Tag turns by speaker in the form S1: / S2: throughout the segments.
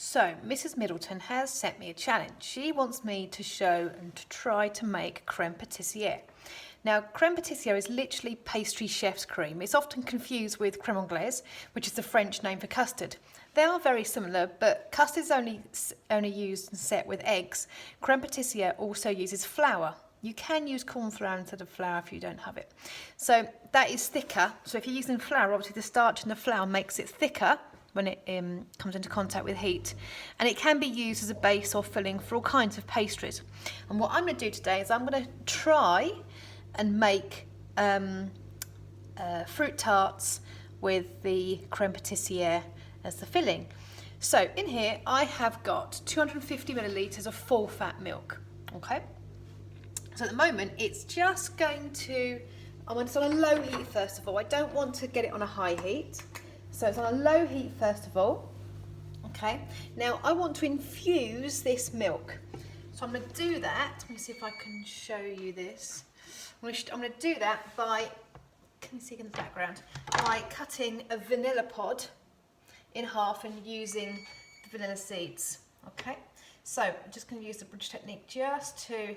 S1: So, Mrs. Middleton has sent me a challenge. She wants me to show and to try to make creme patissiere. Now, creme patissiere is literally pastry chef's cream. It's often confused with creme anglaise, which is the French name for custard. They are very similar, but custard is only used and set with eggs. Creme patissiere also uses flour. You can use corn flour instead of flour if you don't have it. So that is thicker. So if you're using flour, obviously the starch in the flour makes it thicker when it comes into contact with heat, and it can be used as a base or filling for all kinds of pastries. And what I'm going to do today is I'm going to try and make fruit tarts with the creme patissiere as the filling. So in here I have got 250 millilitres of full fat milk. Okay, so at the moment it's just going to, it's on a low heat first of all. I don't want to get it on a high heat. So it's on a low heat first of all. Okay, now I want to infuse this milk. So I'm going to do that. Let me see if I can show you this. I'm going to do that by, can you see in the background, by cutting a vanilla pod in half and using the vanilla seeds. Okay, so I'm just going to use the bridge technique just to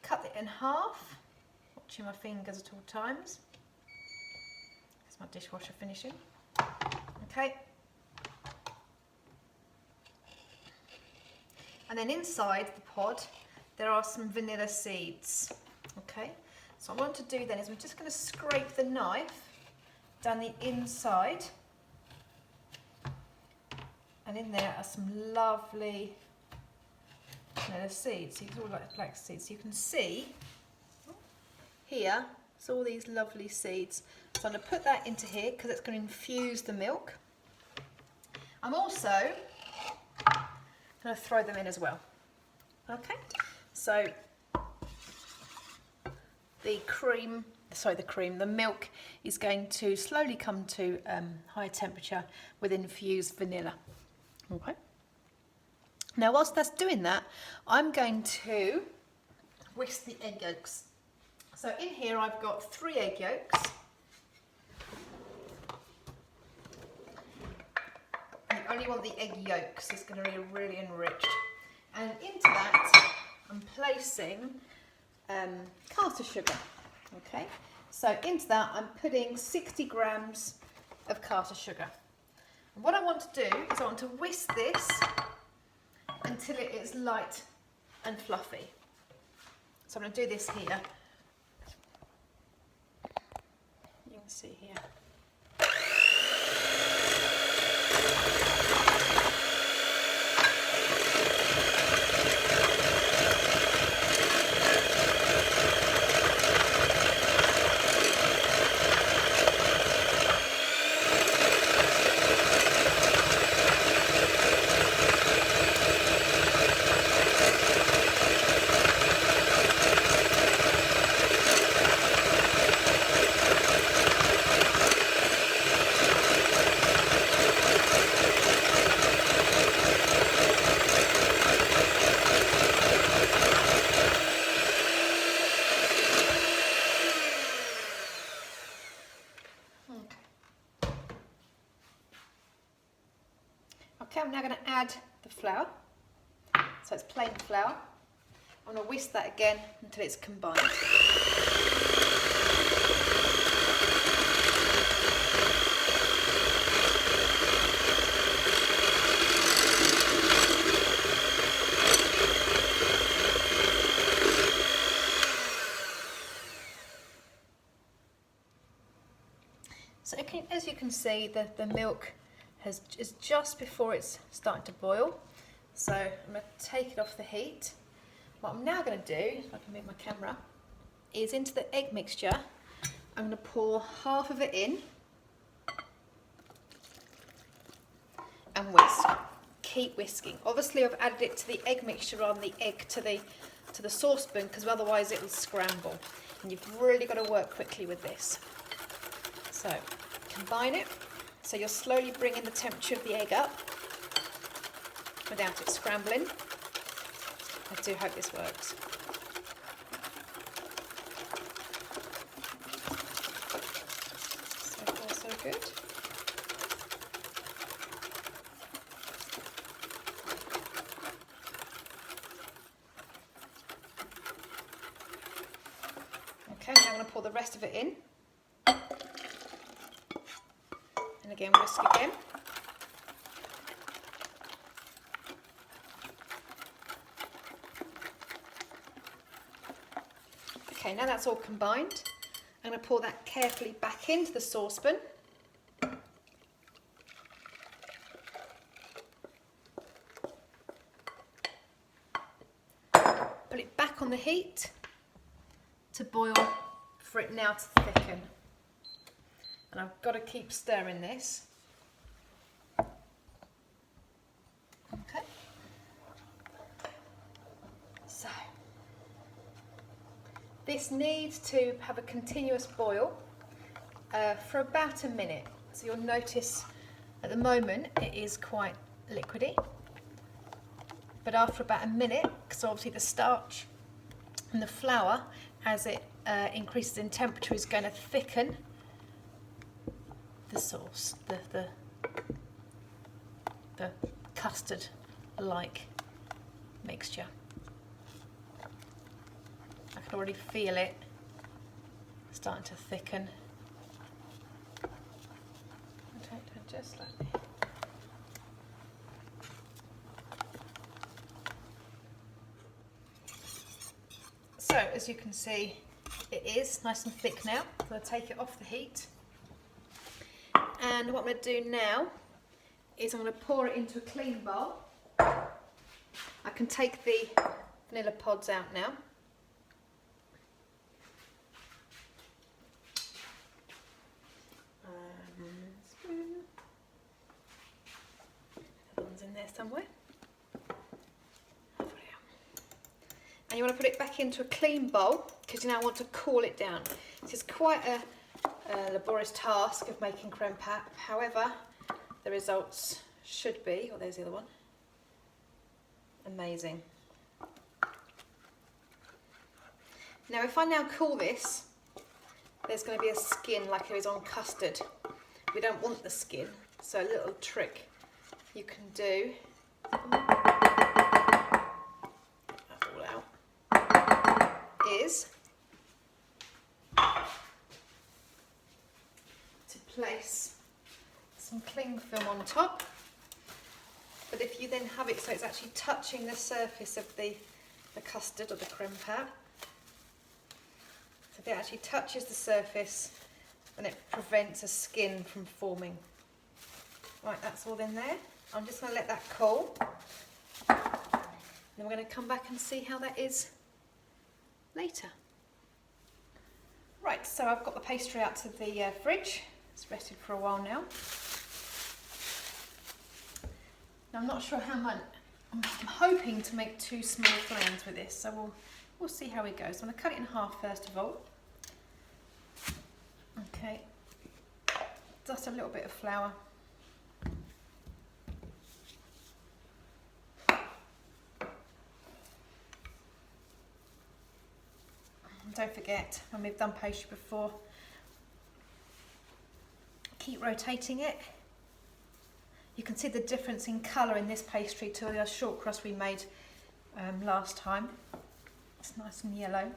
S1: cut it in half, watching my fingers at all times. There's my dishwasher finishing. Okay, and then inside the pod there are some vanilla seeds. Okay, so what I want to do then is I'm just going to scrape the knife down the inside, and in there are some lovely vanilla seeds. So it's all like black seeds. So you can see here, it's all these lovely seeds. So I'm going to put that into here because it's going to infuse the milk. I'm also going to throw them in as well. Okay, so the milk is going to slowly come to high temperature with infused vanilla. Okay. Now, whilst that's doing that, I'm going to whisk the egg yolks. So in here I've got 3 egg yolks. You only want the egg yolks, it's going to be really enriched. And into that I'm placing caster sugar. Okay, so into that I'm putting 60 grams of caster sugar. And what I want to do is I want to whisk this until it is light and fluffy. So I'm going to do this here. You can see here. Okay, I'm now going to add the flour. So it's plain flour. I'm going to whisk that again until it's combined. So as you can see, the milk is just before it's starting to boil. So I'm going to take it off the heat. What I'm now going to do, if I can move my camera, is into the egg mixture, I'm going to pour half of it in and whisk. Keep whisking. Obviously I've added it to the egg mixture rather than the egg to the saucepan, because otherwise it will scramble. And you've really got to work quickly with this. So combine it. So you're slowly bringing the temperature of the egg up without it scrambling. I do hope this works. So far so good. pour the rest of it in. And again, whisk again. Okay, now that's all combined, I'm going to pour that carefully back into the saucepan. Put it back on the heat to boil for it now to thicken. And I've got to keep stirring this. Okay. So, this needs to have a continuous boil for about a minute. So you'll notice at the moment it is quite liquidy. But after about a minute, because obviously the starch and the flour, as it increases in temperature, is going to thicken the sauce, the custard-like mixture. I can already feel it starting to thicken. Just slightly. So as you can see, it is nice and thick now. I'm going to take it off the heat. And what I'm going to do now is I'm going to pour it into a clean bowl. I can take the vanilla pods out now. That one's in there somewhere. And you want to put it back into a clean bowl because you now want to cool it down. This is quite a laborious task of making creme pat. However, the results should be, oh, there's the other one, amazing. Now, if I now cool this, there's going to be a skin like there is on custard. We don't want the skin, so a little trick you can do. Is to place some cling film on top, but if you then have it so it's actually touching the surface of the custard or the creme pat, so if it actually touches the surface, then it prevents a skin from forming. Right, that's all in there. I'm just going to let that cool, then we're going to come back and see how that is later. Right, so I've got the pastry out to the fridge. It's rested for a while now. Now I'm not sure how much. I'm hoping to make 2 small flames with this, so we'll see how it goes. I'm going to cut it in half first of all. Okay, just a little bit of flour. Don't forget, when we've done pastry before, keep rotating it. You can see the difference in colour in this pastry to the short crust we made last time. It's nice and yellow.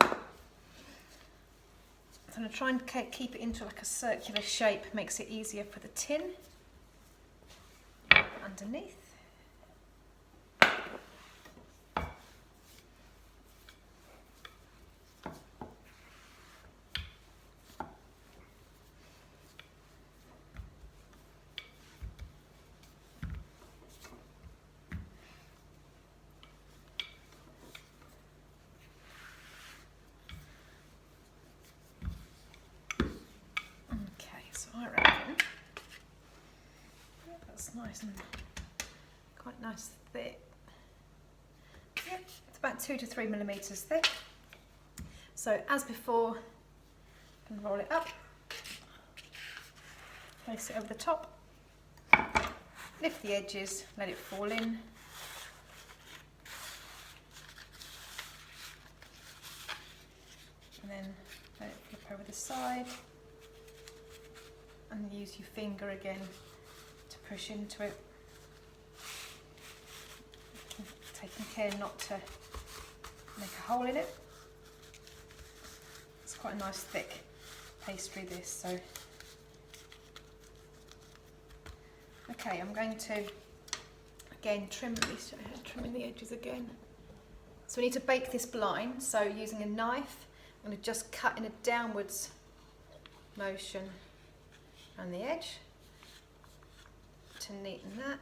S1: So I'm going to try and keep it into like a circular shape, makes it easier for the tin underneath. I reckon that's nice and quite nice thick. Yep, it's about 2 to 3 millimeters thick. So as before, I can roll it up, place it over the top, lift the edges, let it fall in. And then let it flip over the side. And use your finger again to push into it. Taking care not to make a hole in it. It's quite a nice thick pastry this, so. Okay, I'm going to, again, trimming the edges again. So we need to bake this blind, so using a knife, I'm going to just cut in a downwards motion around the edge to neaten that.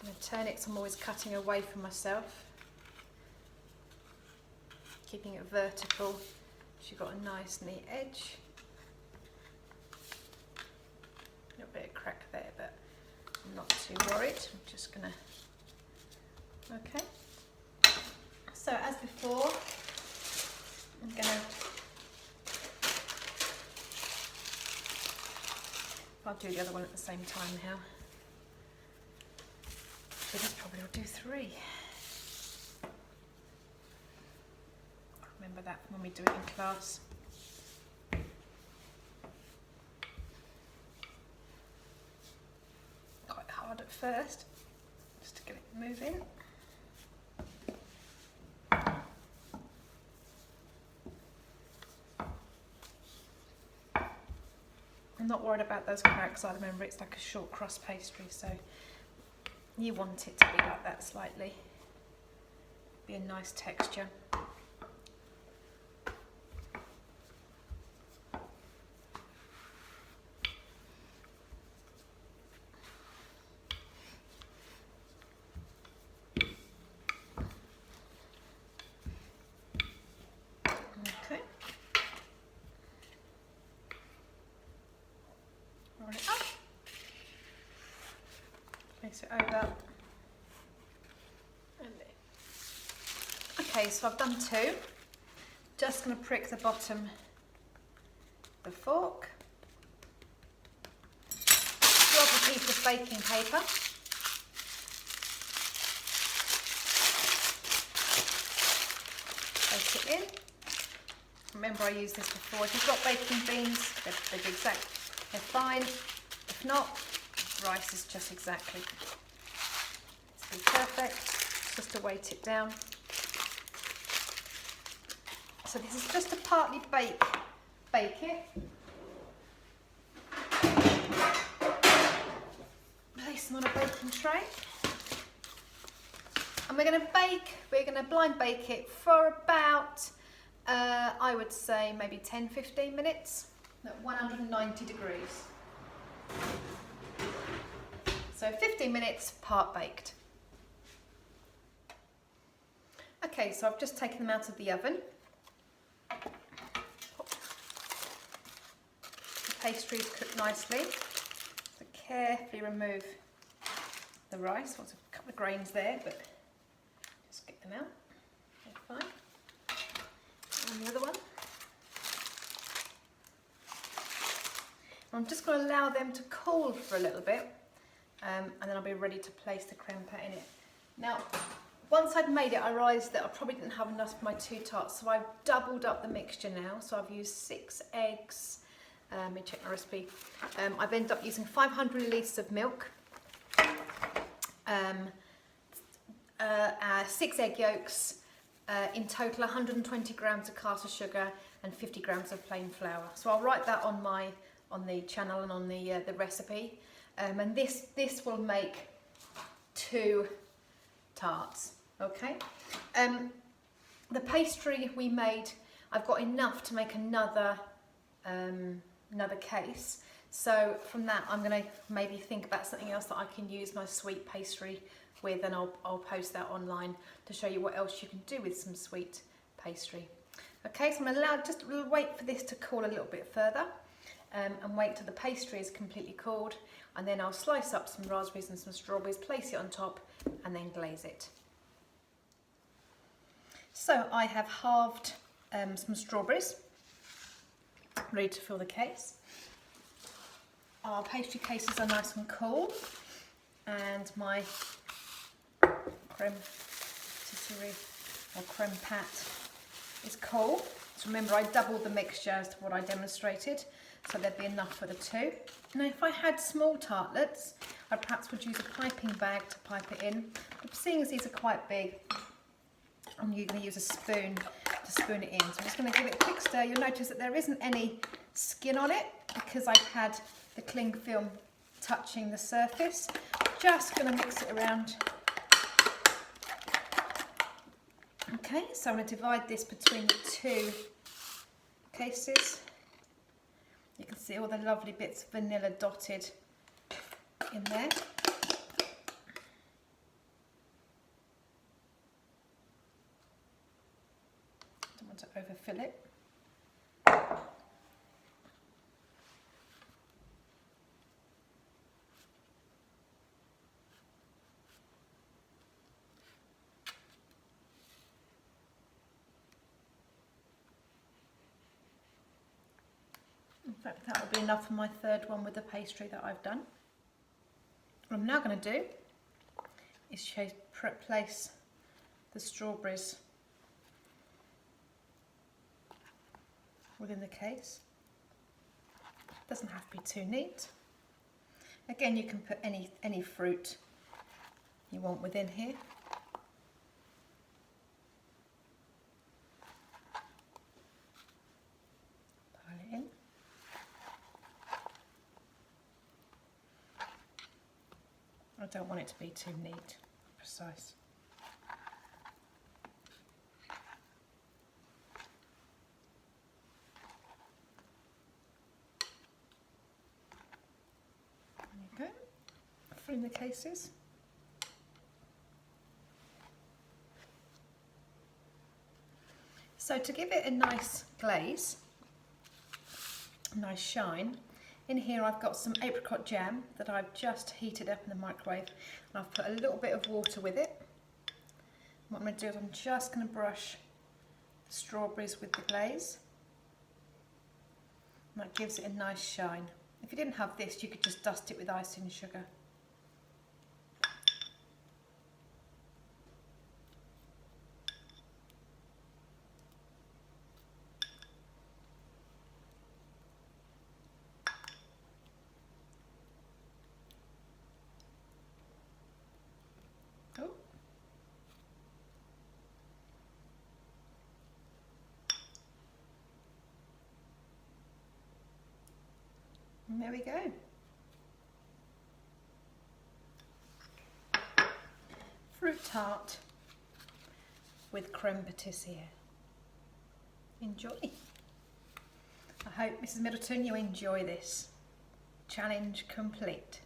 S1: I'm going to turn it so I'm always cutting away from myself, keeping it vertical so you've got a nice neat edge. A little bit of crack there, but I'm not too worried. I'm just going to, okay. So as before, I'm going to, I'll do the other one at the same time now. So this probably will do 3. I remember that when we do it in class. Quite hard at first, just to get it moving. I'm not worried about those cracks. I remember it's like a short crust pastry, so you want it to be like that slightly. Be a nice texture. Okay. Roll it up. Place it over. And okay, so I've done 2. Just going to prick the bottom of the fork. Drop a piece of baking paper. Place it in. Remember, I used this before. If you've got baking beans, they're fine. If not, rice is just exactly. It's be perfect. Just to weight it down. So this is just to partly bake it. Place them on a baking tray. And we're going to blind bake it for about, I would say maybe 10-15 minutes at 190 degrees. So 15 minutes part baked. Okay, so I've just taken them out of the oven. The pastry's cooked nicely. So carefully remove the rice. There's a couple of grains there, but just get them out. They're fine. And the other one. I'm just going to allow them to cool for a little bit, and then I'll be ready to place the creme pat in it. Now, once I'd made it, I realised that I probably didn't have enough for my 2 tarts, so I've doubled up the mixture now. So I've used 6 eggs. Let me check my recipe. I've ended up using 500 millilitres of milk, 6 egg yolks, in total 120 grams of caster sugar and 50 grams of plain flour. So I'll write that on the channel and on the recipe. And this will make 2 tarts. Okay. The pastry we made, I've got enough to make another case. So from that, I'm going to maybe think about something else that I can use my sweet pastry with, and I'll post that online to show you what else you can do with some sweet pastry. Okay, so I'm going to wait for this to cool a little bit further, and wait till the pastry is completely cooled, and then I'll slice up some raspberries and some strawberries, place it on top, and then glaze it. So I have halved some strawberries, ready to fill the case. Our pastry cases are nice and cool, and my creme patisserie or creme pat is cool. So remember, I doubled the mixture as to what I demonstrated, so there'd be enough for the 2. Now, if I had small tartlets, I perhaps would use a piping bag to pipe it in. But seeing as these are quite big, and you're going to use a spoon to spoon it in. So I'm just going to give it a quick stir. You'll notice that there isn't any skin on it because I've had the cling film touching the surface. Just going to mix it around. Okay, so I'm going to divide this between the two cases. You can see all the lovely bits of vanilla dotted in there. Don't want to overfill it. In fact, that will be enough for my third one with the pastry that I've done. What I'm now going to do is place the strawberries within the case. Doesn't have to be too neat. Again, you can put any fruit you want within here. Pile it in. I don't want it to be too neat, precise. There you go. Fill in the cases. So to give it a nice glaze, a nice shine, in here I've got some apricot jam that I've just heated up in the microwave, and I've put a little bit of water with it. What I'm going to do is I'm just going to brush the strawberries with the glaze, and that gives it a nice shine. If you didn't have this, you could just dust it with icing sugar. Oh. And there we go. Fruit tart with creme pâtissière. Enjoy. I hope, Mrs. Middleton, you enjoy this. Challenge complete.